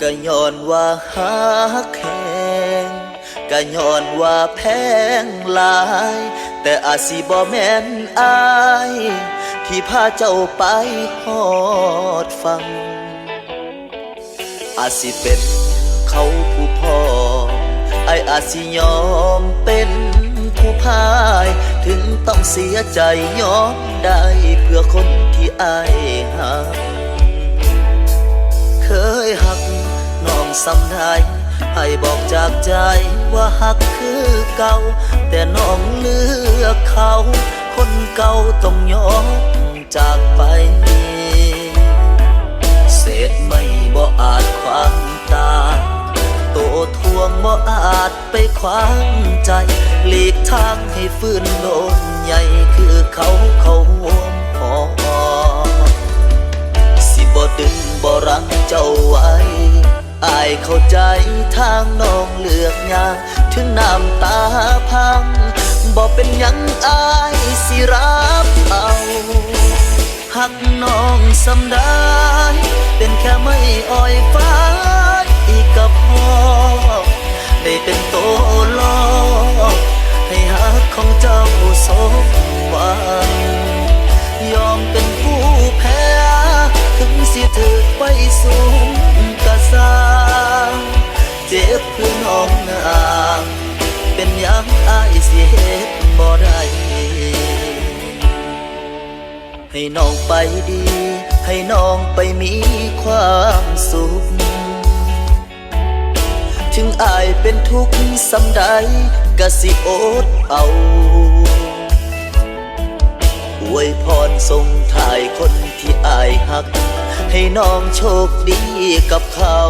ก็ย้อนว่าฮักแหงก็ย้อนว่าแพงหลายแต่อาจสิบ่แม่นอายที่พาเจ้าไปฮอดฟังอาจสิเป็นเขาผู้พ่อไออาจสิยอมเป็นผู้พายถึงต้องเสียใจยอมได้เพื่อคนที่อายหักเคยหักน้องสำได้ให้บอกจากใจว่าหักคือเก่าแต่น้องเลือกเขาคนเก่าต้องยอมจากไปเศษไม่บ่อาจขวางตาโตทวงบ่อาจไปขวางใจหลีกทางให้ฟื้นโลนใหญ่คือเขาห่วงพอสิบ่ดึงบ่รั้งเจ้าไว้อายเข้าใจทางน้องเลือกยากถึงน้ำตาพังบ่เป็นหยังอายสิรับเอาหักน้องสำได้เป็นแค่ไม่อ่อยฟ้าอีกกับพ่อได้เป็นโตลอให้หักของเจ้าสมหวังยอมเป็นผู้แพ้ถึงสิถึกไปสูงกะสร้างเจ็บคือน้องนางเป็นหยังอายสิเฮ็ดบ่ได้ให้น้องไปดีให้น้องไปมีความสุขถึงอายเป็นทุกข์สำใดก็สิอดเอาอวยพรส่งถ่ายคนที่อายหักให้น้องโชคดีกับเขา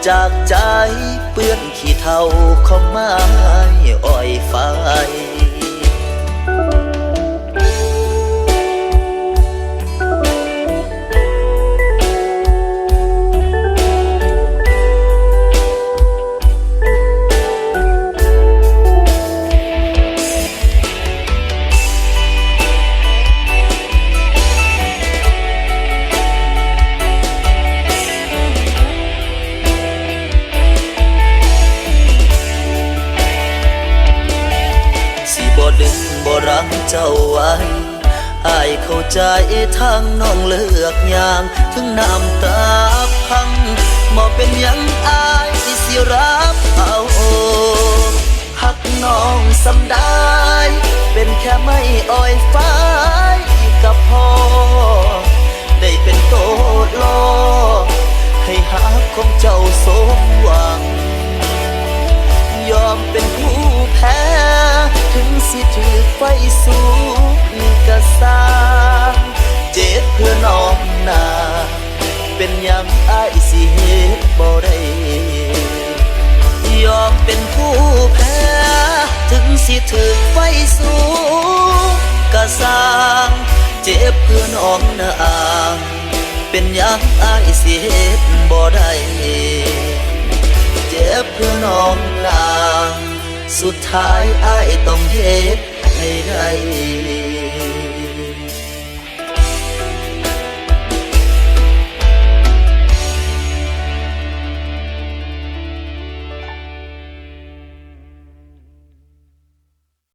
จากใจเปื้อนขี้เถ้าของไม้อ้อยไฟดึงบ่รักเจ้าไว้อายเข้าใจทางน้องเลือกอย่างถึงน้ำตาพังบ่เป็นหยังอายสิรับเอาหักน้องสำได้เป็นแค่ไม่อ่อยฟ้ากับพ่อได้เป็นโตลอให้หักของเจ้าสมหวังยอมเป็นผู้แพ้ถึงสิถือไฟสูงกะสร้างเจ็บเพื่อน้องนาเป็นหยังอายสิเฮ็ดบ่ได้ยอมเป็นผู้แพ้ถึงสิถือไฟสูงกะสร้างเจ็บเพื่อน้องนาเป็นหยังอายสิเฮ็ดบ่ได้เจ็บเพื่อน้องนางสุดท้ายอ้ายต้องเฮ็ดให้ได้